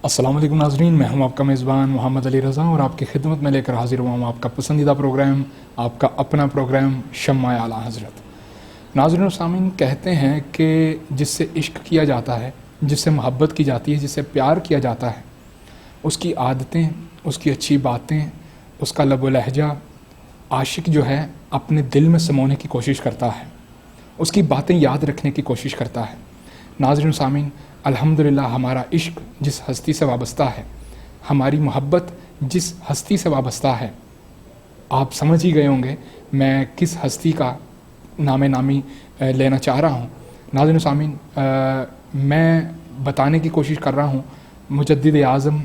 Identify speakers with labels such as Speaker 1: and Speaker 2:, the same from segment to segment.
Speaker 1: السلام علیکم ناظرین، میں ہوں آپ کا میزبان محمد علی رضا اور آپ کی خدمت میں لے کر حاضر ہوا ہوں آپ کا پسندیدہ پروگرام، آپ کا اپنا پروگرام شمع اعلیٰ حضرت۔ ناظرین و سامعین، کہتے ہیں کہ جس سے عشق کیا جاتا ہے، جس سے محبت کی جاتی ہے، جس سے پیار کیا جاتا ہے، اس کی عادتیں، اس کی اچھی باتیں، اس کا لب و لہجہ عاشق جو ہے اپنے دل میں سمونے کی کوشش کرتا ہے، اس کی باتیں یاد رکھنے کی کوشش کرتا ہے۔ ناظرین و سامعین، الحمدللہ ہمارا عشق جس ہستی سے وابستہ ہے، ہماری محبت جس ہستی سے وابستہ ہے، آپ سمجھ ہی گئے ہوں گے میں کس ہستی کا نامی لینا چاہ رہا ہوں۔ ناظرین و سامعین، میں بتانے کی کوشش کر رہا ہوں مجدد اعظم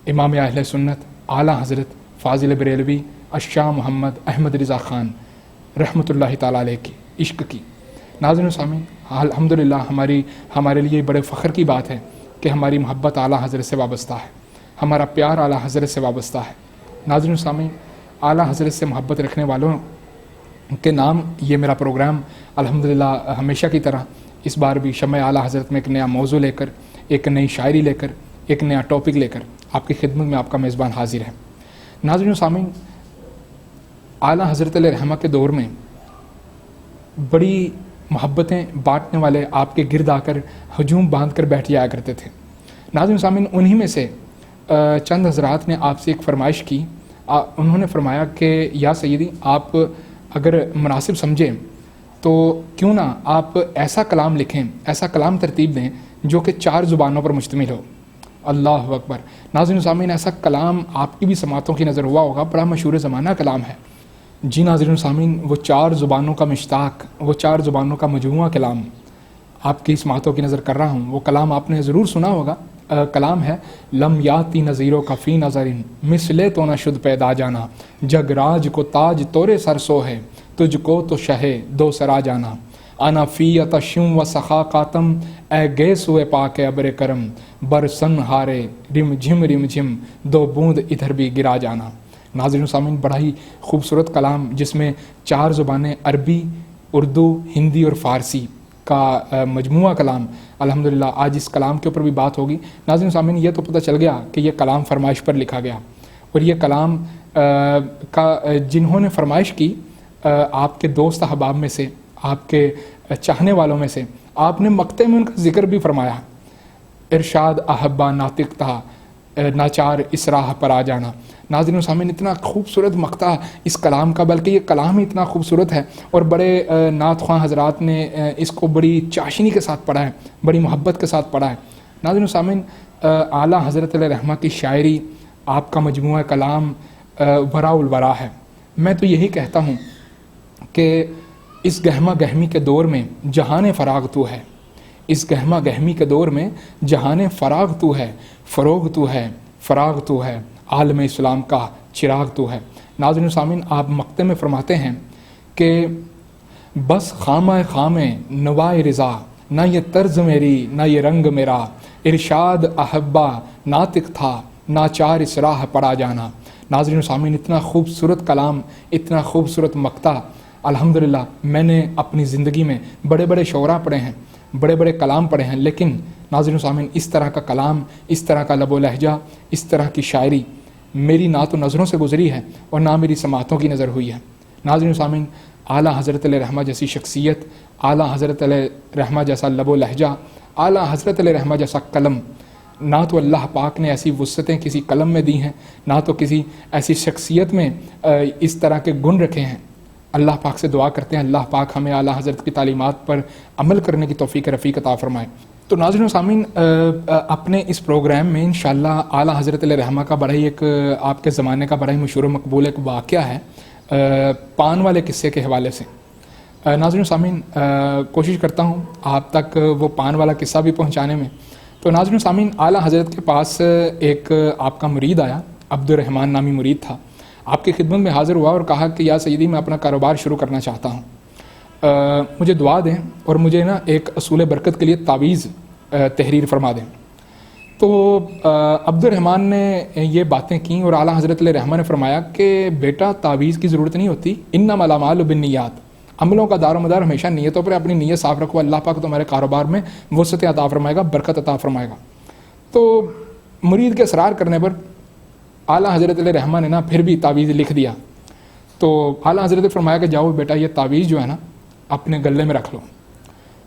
Speaker 1: امام اہل سنت اعلیٰ حضرت فاضل بریلوی الشاہ محمد احمد رضا خان رحمۃ اللہ تعالیٰ علیہ کی عشق کی۔ ناظرین و سامعین، الحمدللہ ہمارے لیے بڑے فخر کی بات ہے کہ ہماری محبت اعلیٰ حضرت سے وابستہ ہے، ہمارا پیار اعلیٰ حضرت سے وابستہ ہے۔ ناظرین و سامعین، اعلیٰ حضرت سے محبت رکھنے والوں کے نام یہ میرا پروگرام الحمدللہ ہمیشہ کی طرح اس بار بھی شمع اعلیٰ حضرت میں ایک نیا موضوع لے کر، ایک نئی شاعری لے کر، ایک نیا ٹاپک لے کر آپ کی خدمت میں آپ کا میزبان حاضر ہے۔ ناظرین و سامعین، اعلیٰ حضرت علیہ رحمہ کے دور میں بڑی محبتیں بانٹنے والے آپ کے گرد آ کر ہجوم باندھ کر بیٹھ جایا کرتے تھے۔ ناظرین و سامعین، انہی میں سے چند حضرات نے آپ سے ایک فرمائش کی۔ انہوں نے فرمایا کہ یا سیدی، آپ اگر مناسب سمجھیں تو کیوں نہ آپ ایسا کلام لکھیں، ایسا کلام ترتیب دیں جو کہ 4 زبانوں پر مشتمل ہو۔ اللہ اکبر۔ ناظرین و سامعین، ایسا کلام آپ کی بھی سماعتوں کی نظر ہوا ہوگا، بڑا مشہور زمانہ کلام ہے۔ جی ناظرین و سامعین، وہ 4 زبانوں کا مشتاق، وہ 4 زبانوں کا مجموعہ کلام آپ کی سماعتوں کی نظر کر رہا ہوں۔ وہ کلام آپ نے ضرور سنا ہوگا۔ کلام ہے لم یاتی نظیروں کا فی نظرن مثلے تو نہ شد پیدا جانا، جگ راج کو تاج تورے سر سو ہے، تجھ کو تو شہ دو سرا جانا، انا فی اتشم و سخا قاتم، اے گے سوئے پاک ابر کرم، برسن ہارے رم جھم دو بوند ادھر بھی گرا جانا۔ ناظرین و سامعین، بڑا ہی خوبصورت کلام جس میں 4 زبانیں عربی، اردو، ہندی اور فارسی کا مجموعہ کلام۔ الحمدللہ آج اس کلام کے اوپر بھی بات ہوگی۔ ناظرین و سامعین، یہ تو پتہ چل گیا کہ یہ کلام فرمائش پر لکھا گیا، اور یہ کلام کا جنہوں نے فرمائش کی آپ کے دوست احباب میں سے، آپ کے چاہنے والوں میں سے، آپ نے مقطع میں ان کا ذکر بھی فرمایا۔ ارشاد احبا ناطق تھا ناچار اس راہ پر آ جانا۔ ناظرین و سامعین، اتنا خوبصورت مقطع اس کلام کا، بلکہ یہ کلام ہی اتنا خوبصورت ہے، اور بڑے نعت خواں حضرات نے اس کو بڑی چاشنی کے ساتھ پڑھا ہے، بڑی محبت کے ساتھ پڑھا ہے۔ ناظرین و سامعین، اعلیٰ حضرت علیہ رحمہ کی شاعری، آپ کا مجموعہ کلام ورا الورا ہے۔ میں تو یہی کہتا ہوں کہ اس گہمہ گہمی کے دور میں جہان فراغ تو ہے، اس گہمہ گہمی کے دور میں جہان فراغ تو ہے، فروغ تو ہے، فراغ تو ہے، عالم اسلام کا چراغ تو ہے۔ ناظرین و سامعین، آپ مقطع میں فرماتے ہیں کہ بس خامہ خامے نوائے رضا، نہ یہ طرز میری نہ یہ رنگ میرا، ارشاد احبا ناطق تھا ناچار اس راہ پڑا جانا۔ ناظرین و سامعین، اتنا خوبصورت کلام، اتنا خوبصورت مقطع، الحمدللہ میں نے اپنی زندگی میں بڑے بڑے شعراء پڑھے ہیں، بڑے بڑے کلام پڑھے ہیں، لیکن ناظرین و سامعین، اس طرح کا کلام، اس طرح کا لب و لہجہ، اس طرح کی شاعری میری نہ تو نظروں سے گزری ہے اور نہ میری سماعتوں کی نظر ہوئی ہے۔ ناظرین و سامعین، اعلیٰ حضرت علیہ رحمہ جیسی شخصیت، اعلیٰ حضرت علیہ رحمہ جیسا لب و لہجہ، اعلیٰ حضرت علیہ رحمہ جیسا قلم، نہ تو اللہ پاک نے ایسی وسعتیں کسی قلم میں دی ہیں، نہ تو کسی ایسی شخصیت میں اس طرح کے گن رکھے ہیں۔ اللہ پاک سے دعا کرتے ہیں اللہ پاک ہمیں اعلیٰ حضرت کی تعلیمات پر عمل کرنے کی توفیق رفیق عطا فرمائے۔ تو ناظرین و سامعین، اپنے اس پروگرام میں انشاءاللہ اعلیٰ حضرت علیہ رحمہ کا بڑا ہی ایک آپ کے زمانے کا بڑا ہی مشہور و مقبول ایک واقعہ ہے، پان والے قصے کے حوالے سے۔ ناظرین و سامعین، کوشش کرتا ہوں آپ تک وہ پان والا قصہ بھی پہنچانے میں۔ تو ناظرین و سامعین، اعلیٰ حضرت کے پاس ایک آپ کا مرید آیا، عبد الرحمن نامی مرید تھا، آپ کی خدمت میں حاضر ہوا اور کہا کہ یا سیدی، میں اپنا کاروبار شروع کرنا چاہتا ہوں، مجھے دعا دیں اور مجھے نا ایک اصول برکت کے لیے تعویذ تحریر فرما دیں۔ تو عبد الرحمن نے یہ باتیں کیں اور اعلیٰ حضرت علیہ رحمہ نے فرمایا کہ بیٹا، تعویذ کی ضرورت نہیں ہوتی، انما الاعمال بالنیات، عملوں کا دار و مدار ہمیشہ نیتوں پر، اپنی نیت صاف رکھو، اللہ پاک تمہارے کاروبار میں وسعت عطا فرمائے گا، برکت عطا فرمائے گا۔ تو مرید کے اصرار کرنے پر اعلیٰ حضرت علیہ رحمہ نے نا پھر بھی تعویذ لکھ دیا. تو اعلیٰ حضرت نے فرمایا کہ جاؤ بیٹا یہ تعویذ جو ہے نا اپنے گلے میں رکھ لو.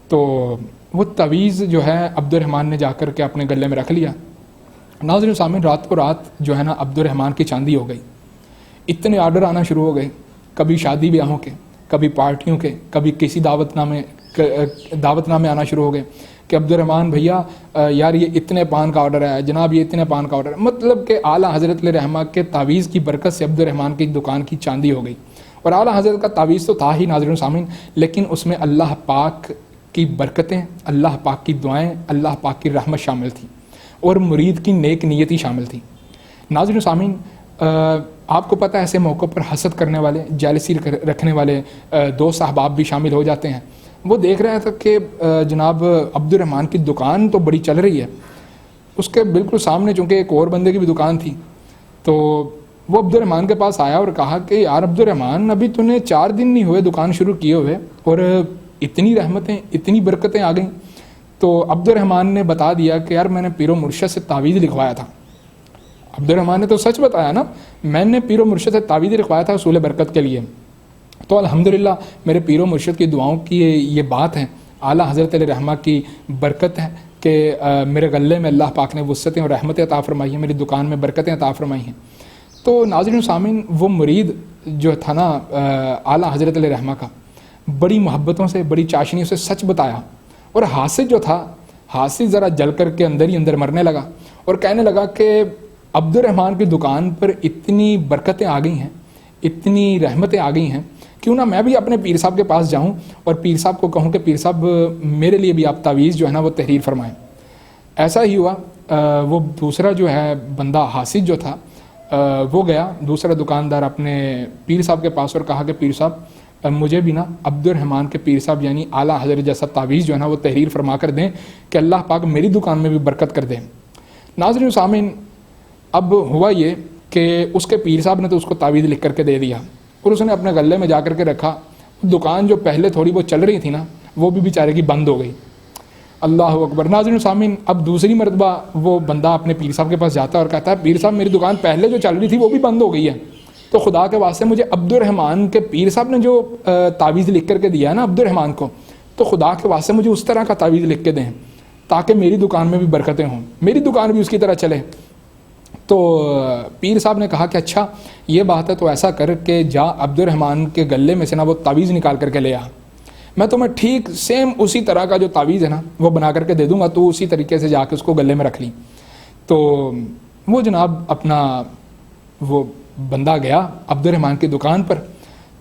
Speaker 1: تو وہ تعویذ جو ہے عبد الرحمن نے جا کر کے اپنے گلے میں رکھ لیا. ناظرین سامعین، رات کو رات جو ہے نا عبد الرحمن کی چاندی ہو گئی. اتنے آرڈر آنا شروع ہو گئے، کبھی شادی بیاہوں کے، کبھی پارٹیوں کے، کبھی کسی دعوت نامے آنا شروع ہو گئے کہ عبد الرحمن بھیا یار یہ اتنے پان کا آرڈر ہے جناب، یہ اتنے پان کا آرڈر ہے. مطلب کہ اعلیٰ حضرت علیہ رحمہ کے تعویذ کی برکت سے عبد الرحمن کی دکان کی چاندی ہو گئی. اور اعلیٰ حضرت کا تعویذ تو تھا ہی ناظرین سامعین، لیکن اس میں اللہ پاک کی برکتیں، اللہ پاک کی دعائیں، اللہ پاک کی رحمت شامل تھی اور مرید کی نیک نیتی شامل تھی. ناظرین سامعین، آپ کو پتہ ہے ایسے موقع پر حسد کرنے والے، جیلسی رکھنے والے دوست احباب بھی شامل ہو جاتے ہیں. وہ دیکھ رہے تھے کہ جناب عبد الرحمن کی دکان تو بڑی چل رہی ہے، اس کے بالکل سامنے چونکہ ایک اور بندے کی بھی دکان تھی. تو وہ عبد الرحمن کے پاس آیا اور کہا کہ یار عبد الرحمن ابھی تو نے 4 دن نہیں ہوئے دکان شروع کیے ہوئے اور اتنی رحمتیں، اتنی برکتیں آ گئیں. تو عبد الرحمن نے بتا دیا کہ یار میں نے پیر و مرشد سے تعویذ لکھوایا تھا. عبد الرحمن نے تو سچ بتایا نا، میں نے پیر و مرشد سے تعویذ لکھوایا تھا حصول برکت کے لیے. تو الحمدللہ میرے پیر و مرشد کی دعاؤں کی یہ بات ہے، اعلیٰ حضرت علیہ رحمہ کی برکت ہے کہ میرے غلے میں اللہ پاک نے وسعتیں اور رحمتیں عطا فرمائی ہیں، میری دکان میں برکتیں عطا فرمائی ہیں. تو ناظرین سامعین، وہ مرید جو تھا نا اعلیٰ حضرت علیہ رحمہ کا، بڑی محبتوں سے، بڑی چاشنیوں سے سچ بتایا. اور حاسد جو تھا، حاسد ذرا جل کر کے اندر ہی اندر مرنے لگا اور کہنے لگا کہ عبد الرحمن کی دکان پر اتنی برکتیں آ گئی ہیں، اتنی رحمتیں آ گئی ہیں، کیوں نہ میں بھی اپنے پیر صاحب کے پاس جاؤں اور پیر صاحب کو کہوں کہ پیر صاحب میرے لیے بھی آپ تعویذ جو ہے نا وہ تحریر فرمائیں. ایسا ہی ہوا. وہ دوسرا جو ہے بندہ حاسد جو تھا وہ گیا دوسرا دکاندار اپنے پیر صاحب کے پاس اور کہا کہ پیر صاحب مجھے بھی نا عبد الرحمن کے پیر صاحب یعنی اعلیٰ حضرت جیسا تعویذ جو ہے نا وہ تحریر فرما کر دیں کہ اللہ پاک میری دکان میں بھی برکت کر دیں. ناظرین سامعین، اب ہوا یہ کہ اس کے پیر صاحب نے تو اس کو تعویذ لکھ کر کے دے دیا اور اس نے اپنے غلے میں جا کر کے رکھا. دکان جو پہلے تھوڑی وہ چل رہی تھی نا وہ بھی بیچارے کی بند ہو گئی. اللہ اکبر. ناظرین سامعین، اب دوسری مرتبہ وہ بندہ اپنے پیر صاحب کے پاس جاتا ہے اور کہتا ہے پیر صاحب میری دکان پہلے جو چل رہی تھی وہ بھی بند ہو گئی ہے، تو خدا کے واسطے مجھے عبد الرحمن کے پیر صاحب نے جو تعویذ لکھ کر کے دیا ہے نا عبد الرحمن کو، تو خدا کے واسطے مجھے اس طرح کا تعویذ لکھ کے دیں تاکہ میری دکان میں بھی برکتیں ہوں، میری دکان بھی اس کی طرح چلے. تو پیر صاحب نے کہا کہ اچھا یہ بات ہے تو ایسا کر کے جا عبد الرحمن کے گلے میں سے نا وہ تعویذ نکال کر کے لے آ، میں تمہیں ٹھیک سیم اسی طرح کا جو تعویذ ہے نا وہ بنا کر کے دے دوں گا، تو اسی طریقے سے جا کے اس کو گلے میں رکھ لی. تو وہ جناب اپنا وہ بندہ گیا عبد الرحمن کی دکان پر.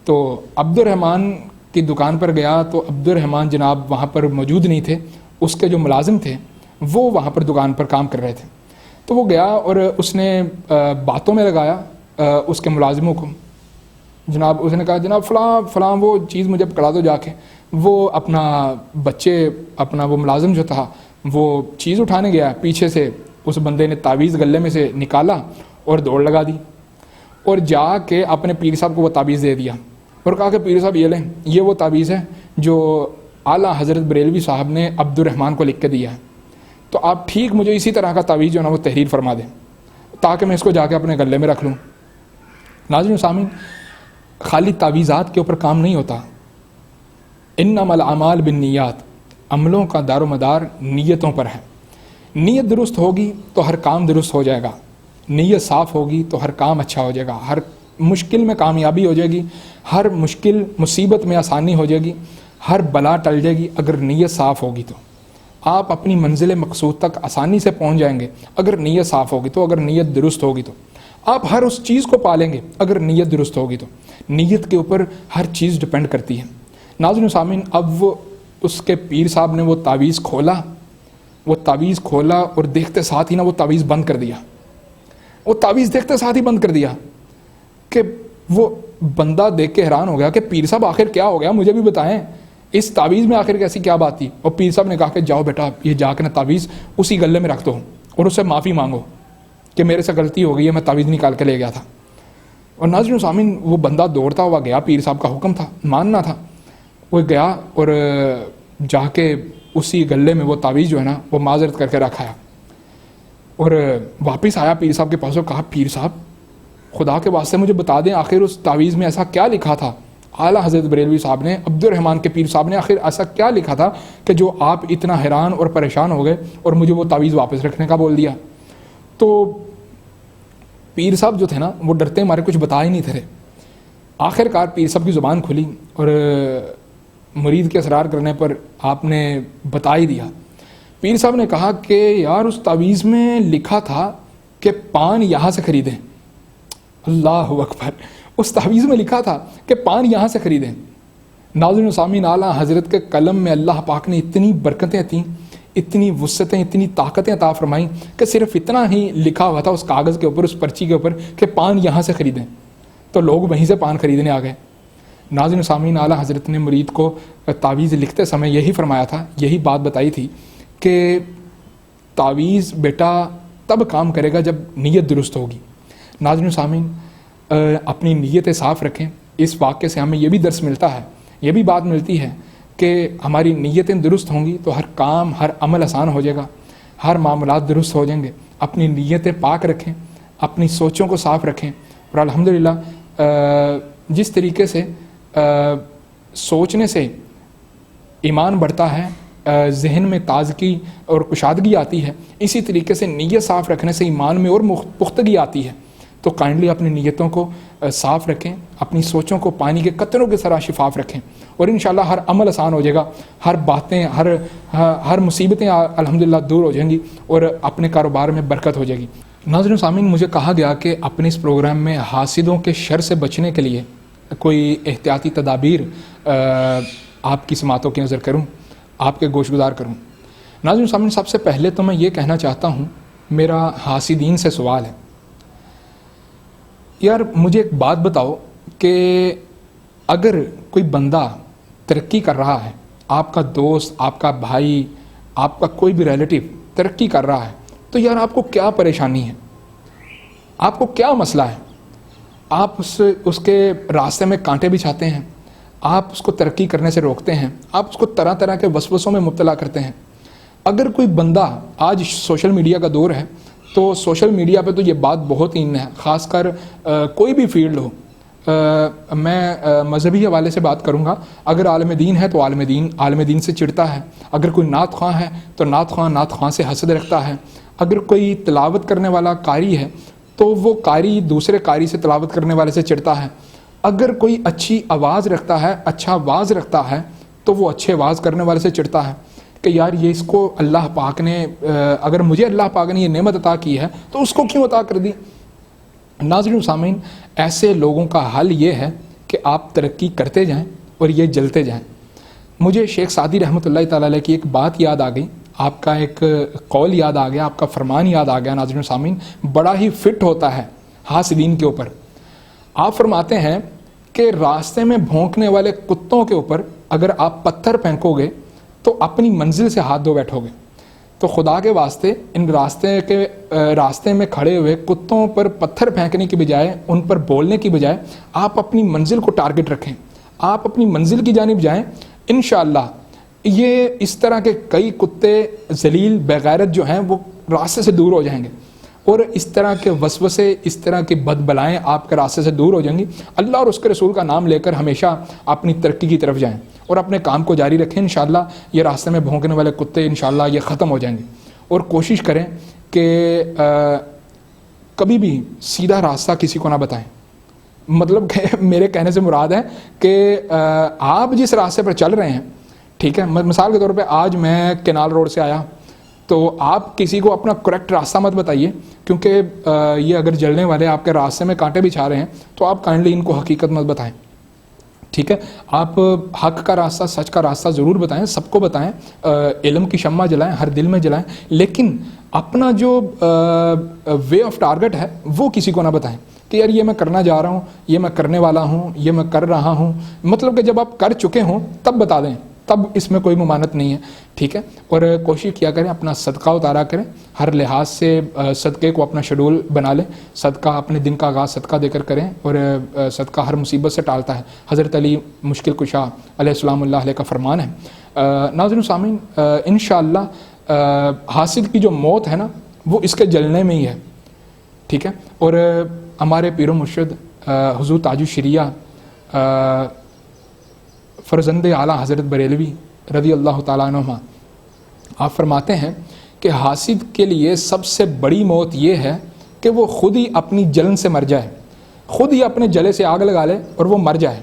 Speaker 1: تو عبد الرحمن کی دکان پر گیا تو عبد الرحمن جناب وہاں پر موجود نہیں تھے، اس کے جو ملازم تھے وہ وہاں پر دکان پر کام کر رہے تھے. تو وہ گیا اور اس نے باتوں میں لگایا اس کے ملازموں کو. جناب اس نے کہا جناب فلاں وہ چیز مجھے پکڑا دو جا کے. وہ اپنا اپنا وہ ملازم جو تھا وہ چیز اٹھانے گیا، پیچھے سے اس بندے نے تعویذ گلے میں سے نکالا اور دوڑ لگا دی اور جا کے اپنے پیر صاحب کو وہ تعویذ دے دیا اور کہا کہ پیر صاحب یہ لیں، یہ وہ تعویذ ہے جو اعلیٰ حضرت بریلوی صاحب نے عبد الرحمن کو لکھ کے دیا ہے، تو آپ ٹھیک مجھے اسی طرح کا تعویذ جو ہے نا وہ تحریر فرما دیں تاکہ میں اس کو جا کے اپنے گلے میں رکھ لوں. ناظرین سامعین، خالی تعویذات کے اوپر کام نہیں ہوتا. انما الاعمال بالنیات، عملوں کا دار و مدار نیتوں پر ہے. نیت درست ہوگی تو ہر کام درست ہو جائے گا، نیت صاف ہوگی تو ہر کام اچھا ہو جائے گا، ہر مشکل میں کامیابی ہو جائے گی، ہر مشکل مصیبت میں آسانی ہو جائے گی، ہر بلا ٹل جائے گی. اگر نیت صاف ہوگی تو آپ اپنی منزل مقصود تک آسانی سے پہنچ جائیں گے. اگر نیت صاف ہوگی تو، اگر نیت درست ہوگی تو آپ ہر اس چیز کو پالیں گے. اگر نیت درست ہوگی تو نیت کے اوپر ہر چیز ڈپینڈ کرتی ہے. ناظرین سامعین، اب وہ اس کے پیر صاحب نے وہ تعویذ کھولا اور دیکھتے ساتھ ہی نا وہ تعویذ بند کر دیا. وہ تعویذ دیکھتے ساتھ ہی بند کر دیا کہ وہ بندہ دیکھ کے حیران ہو گیا کہ پیر صاحب آخر کیا ہو گیا، مجھے بھی بتائیں اس تعویذ میں آخر کیسی کیا بات تھی. اور پیر صاحب نے کہا کہ جاؤ بیٹا یہ جا کے نا تعویذ اسی گلے میں رکھ دو اور اس سے معافی مانگو کہ میرے سے غلطی ہو گئی ہے، میں تعویذ نکال کے لے گیا تھا. اور ناظرین سامعین، وہ بندہ دوڑتا ہوا گیا، پیر صاحب کا حکم تھا، ماننا تھا. وہ گیا اور جا کے اسی گلے میں وہ تعویذ جو ہے نا وہ معذرت کر کے رکھایا. اور واپس آیا پیر صاحب کے پاس اور کہا پیر صاحب خدا کے واسطے مجھے بتا دیں آخر اس تعویذ میں ایسا کیا لکھا تھا. اعلیٰ حضرت بریلوی صاحب نے, عبد الرحمن کے پیر صاحب نے, آخر ایسا کیا لکھا تھا کہ جو آپ اتنا حیران اور پریشان ہو گئے اور مجھے وہ تعویذ واپس رکھنے کا بول دیا. تو پیر صاحب جو تھے نا وہ ڈرتے مارے کچھ بتا ہی نہیں تھے. آخر کار پیر صاحب کی زبان کھلی اور مرید کے اصرار کرنے پر آپ نے بتا ہی دیا. پیر صاحب نے کہا کہ یار اس تعویذ میں لکھا تھا کہ پان یہاں سے خریدیں. اللہ اکبر, اس تعویذ میں لکھا تھا کہ پان یہاں سے خریدیں. ناظرین و سامعین, اعلیٰ حضرت کے قلم میں اللہ پاک نے اتنی برکتیں تھیں, اتنی وسعتیں, اتنی طاقتیں عطا فرمائیں کہ صرف اتنا ہی لکھا ہوا تھا اس کاغذ کے اوپر, اس پرچی کے اوپر کہ پان یہاں سے خریدیں. تو لوگ وہیں سے پان خریدنے آ گئے. ناظرین و سامعین, اعلیٰ حضرت نے مرید کو تعویذ لکھتے سمے یہی فرمایا تھا, یہی بات بتائی تھی کہ تعویذ بیٹا تب کام کرے گا جب نیت درست ہوگی. ناظرین و سامعین, اپنی نیتیں صاف رکھیں. اس واقعے سے ہمیں یہ بھی درس ملتا ہے, یہ بھی بات ملتی ہے کہ ہماری نیتیں درست ہوں گی تو ہر کام, ہر عمل آسان ہو جائے گا, ہر معاملات درست ہو جائیں گے. اپنی نیتیں پاک رکھیں, اپنی سوچوں کو صاف رکھیں. اور الحمدللہ جس طریقے سے سوچنے سے ایمان بڑھتا ہے, ذہن میں تازگی اور کشادگی آتی ہے, اسی طریقے سے نیت صاف رکھنے سے ایمان میں اور پختگی آتی ہے. تو کائنڈلی اپنی نیتوں کو صاف رکھیں, اپنی سوچوں کو پانی کے قطروں کی طرح شفاف رکھیں, اور انشاءاللہ ہر عمل آسان ہو جائے گا, ہر باتیں, ہر مصیبتیں الحمدللہ دور ہو جائیں گی اور اپنے کاروبار میں برکت ہو جائے گی. ناظرین سامعین, مجھے کہا گیا کہ اپنے اس پروگرام میں حاسدوں کے شر سے بچنے کے لیے کوئی احتیاطی تدابیر آپ کی سماعتوں کی نظر کروں, آپ کے گوش گزار کروں. ناظرین سامعین, سب سے پہلے تو میں یہ کہنا چاہتا ہوں, میرا حاسدین سے سوال ہے. یار مجھے ایک بات بتاؤ کہ اگر کوئی بندہ ترقی کر رہا ہے, آپ کا دوست, آپ کا بھائی, آپ کا کوئی بھی ریلیٹیو ترقی کر رہا ہے, تو یار آپ کو کیا پریشانی ہے, آپ کو کیا مسئلہ ہے؟ آپ اس کے راستے میں کانٹے بچھاتے ہیں, آپ اس کو ترقی کرنے سے روکتے ہیں, آپ اس کو طرح طرح کے وسوسوں میں مبتلا کرتے ہیں. اگر کوئی بندہ, آج سوشل میڈیا کا دور ہے, تو سوشل میڈیا پہ تو یہ بات بہت ان ہے, خاص کر کوئی بھی فیلڈ ہو. میں مذہبی حوالے سے بات کروں گا. اگر عالم دین ہے تو عالم دین سے چڑھتا ہے. اگر کوئی نعت خواں ہے تو نعت خواں سے حسد رکھتا ہے. اگر کوئی تلاوت کرنے والا قاری ہے تو وہ قاری دوسرے قاری سے تلاوت کرنے والے سے چڑھتا ہے. اگر کوئی اچھی آواز رکھتا ہے, اچھا واز رکھتا ہے, تو وہ اچھے واز کرنے والے سے چڑھتا ہے کہ یار یہ اس کو اللہ پاک نے, اگر مجھے اللہ پاک نے یہ نعمت عطا کی ہے تو اس کو کیوں عطا کر دی. ناظرین سامعین, ایسے لوگوں کا حل یہ ہے کہ آپ ترقی کرتے جائیں اور یہ جلتے جائیں. مجھے شیخ سعدی رحمۃ اللہ تعالی علیہ کی ایک بات یاد آ گئی, آپ کا ایک قول یاد آ گیا, آپ کا فرمان یاد آ گیا. ناظرین سامعین, بڑا ہی فٹ ہوتا ہے حاسدین کے اوپر. آپ فرماتے ہیں کہ راستے میں بھونکنے والے کتوں کے اوپر اگر آپ پتھر پھینکو گے تو اپنی منزل سے ہاتھ دھو بیٹھو گے. تو خدا کے واسطے ان راستے میں کھڑے ہوئے کتوں پر پتھر پھینکنے کی بجائے, ان پر بولنے کی بجائے, آپ اپنی منزل کو ٹارگٹ رکھیں, آپ اپنی منزل کی جانب جائیں. انشاءاللہ یہ اس طرح کے کئی کتے ذلیل بغیرت جو ہیں وہ راستے سے دور ہو جائیں گے, اور اس طرح کے وسوسے, اس طرح کی بد بلائیں آپ کے راستے سے دور ہو جائیں گی. اللہ اور اس کے رسول کا نام لے کر ہمیشہ اپنی ترقی کی طرف جائیں اور اپنے کام کو جاری رکھیں. انشاءاللہ یہ راستے میں بھونکنے والے کتے انشاءاللہ یہ ختم ہو جائیں گے. اور کوشش کریں کہ کبھی بھی سیدھا راستہ کسی کو نہ بتائیں. مطلب کہ میرے کہنے سے مراد ہے کہ آپ جس راستے پر چل رہے ہیں, ٹھیک ہے, مثال کے طور پہ آج میں کینال روڈ سے آیا, تو آپ کسی کو اپنا کریکٹ راستہ مت بتائیے, کیونکہ یہ اگر جلنے والے آپ کے راستے میں کانٹے بچھا رہے ہیں تو آپ کائنڈلی ان کو حقیقت مت بتائیں. ٹھیک ہے, آپ حق کا راستہ, سچ کا راستہ ضرور بتائیں, سب کو بتائیں, علم کی شمع جلائیں, ہر دل میں جلائیں, لیکن اپنا جو وے آف ٹارگٹ ہے وہ کسی کو نہ بتائیں کہ یار یہ میں کرنا جا رہا ہوں, یہ میں کرنے والا ہوں, یہ میں کر رہا ہوں. مطلب کہ جب آپ کر چکے ہوں تب بتا دیں, تب اس میں کوئی ممانعت نہیں ہے. ٹھیک ہے, اور کوشش کیا کریں اپنا صدقہ اتارا کریں, ہر لحاظ سے صدقے کو اپنا شیڈول بنا لیں. صدقہ اپنے دن کا آغاز صدقہ دے کر کریں, اور صدقہ ہر مصیبت سے ٹالتا ہے. حضرت علی مشکل کشا علیہ السلام اللہ علیہ کا فرمان ہے. ناظرین سامعین, انشاءاللہ حاسد کی جو موت ہے نا وہ اس کے جلنے میں ہی ہے، ٹھیک ہے۔ اور ہمارے پیر و مرشد حضور تاج الشریعہ فرزند اعلیٰ حضرت بریلوی رضی اللہ تعالیٰ عنہ آپ فرماتے ہیں کہ حاسد کے لیے سب سے بڑی موت یہ ہے کہ وہ خود ہی اپنی جلن سے مر جائے، خود ہی اپنے جلے سے آگ لگا لے اور وہ مر جائے۔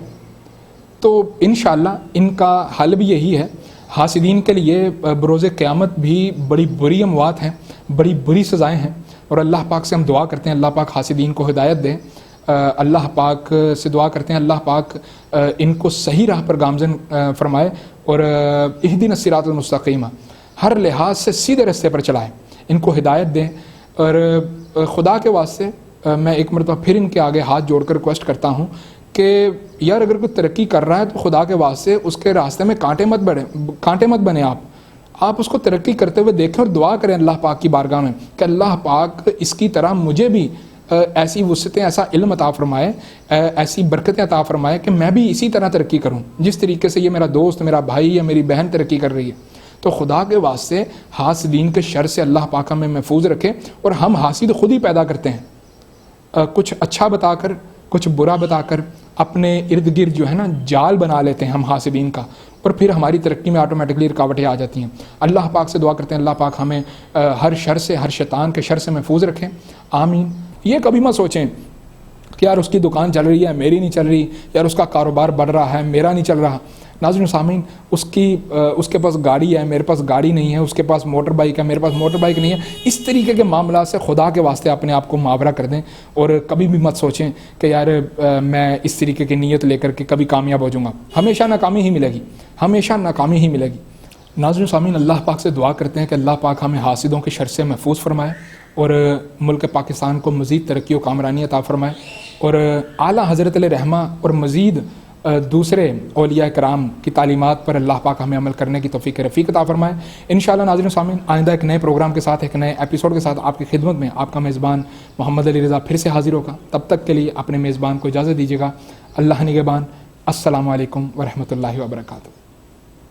Speaker 1: تو انشاءاللہ ان کا حل بھی یہی ہے۔ حاسدین کے لیے بروز قیامت بھی بڑی بری اموات ہیں، بڑی بری سزائیں ہیں، اور اللہ پاک سے ہم دعا کرتے ہیں اللہ پاک حاسدین کو ہدایت دے، اللہ پاک سے دعا کرتے ہیں اللہ پاک ان کو صحیح راہ پر گامزن فرمائے اور اہدنا الصراط المستقیم، ہر لحاظ سے سیدھے راستے پر چلائے، ان کو ہدایت دیں۔ اور خدا کے واسطے میں ایک مرتبہ پھر ان کے آگے ہاتھ جوڑ کر ریکویسٹ کرتا ہوں کہ یار اگر کوئی ترقی کر رہا ہے تو خدا کے واسطے اس کے راستے میں کانٹے مت بنے، آپ اس کو ترقی کرتے ہوئے دیکھیں اور دعا کریں اللہ پاک کی بارگاہ میں کہ اللہ پاک اس کی طرح مجھے بھی ایسی وسعتیں، ایسا علم عطا فرمائے، ایسی برکتیں عطا فرمائے کہ میں بھی اسی طرح ترقی کروں جس طریقے سے یہ میرا دوست، میرا بھائی یا میری بہن ترقی کر رہی ہے۔ تو خدا کے واسطے حاسدین کے شر سے اللہ پاک ہمیں محفوظ رکھے، اور ہم حاسد خود ہی پیدا کرتے ہیں، کچھ اچھا بتا کر کچھ برا بتا کر اپنے ارد گرد جو ہے نا جال بنا لیتے ہیں ہم حاسدین کا، اور پھر ہماری ترقی میں آٹومیٹکلی رکاوٹیں آ جاتی ہیں۔ اللہ پاک سے دعا کرتے ہیں اللہ پاک ہمیں ہر شر سے، ہر شیطان کے شر سے محفوظ رکھیں، آمین۔ یہ کبھی مت سوچیں کہ یار اس کی دکان چل رہی ہے میری نہیں چل رہی، یار اس کا کاروبار بڑھ رہا ہے میرا نہیں چل رہا۔ ناظرین سامعین، اس کے پاس گاڑی ہے میرے پاس گاڑی نہیں ہے، اس کے پاس موٹر بائک ہے میرے پاس موٹر بائک نہیں ہے، اس طریقے کے معاملات سے خدا کے واسطے اپنے آپ کو محاورہ کر دیں، اور کبھی بھی مت سوچیں کہ یار میں اس طریقے کی نیت لے کر کے کبھی کامیاب ہو جاؤں گا، ہمیشہ ناکامی ہی ملے گی، ہمیشہ ناکامی ہی ملے گی۔ ناظرین سامعین، اللہ پاک سے دعا کرتے ہیں کہ اللہ پاک ہمیں حاسدوں کے شر سے محفوظ فرمائے، اور ملک پاکستان کو مزید ترقی و کامرانی عطا فرمائے، اور اعلیٰ حضرت علیہ رحمہ اور مزید دوسرے اولیاء کرام کی تعلیمات پر اللہ پاک ہمیں عمل کرنے کی توفیق رفیق عطا فرمائے۔ انشاءاللہ ناظرین سامعین، آئندہ ایک نئے پروگرام کے ساتھ، ایک نئے ایپیسوڈ کے ساتھ آپ کی خدمت میں آپ کا میزبان محمد علی رضا پھر سے حاضر ہوگا۔ تب تک کے لیے اپنے میزبان کو اجازت دیجیے گا۔ اللہ نگہبان۔ السلام علیکم ورحمۃ اللہ وبرکاتہ۔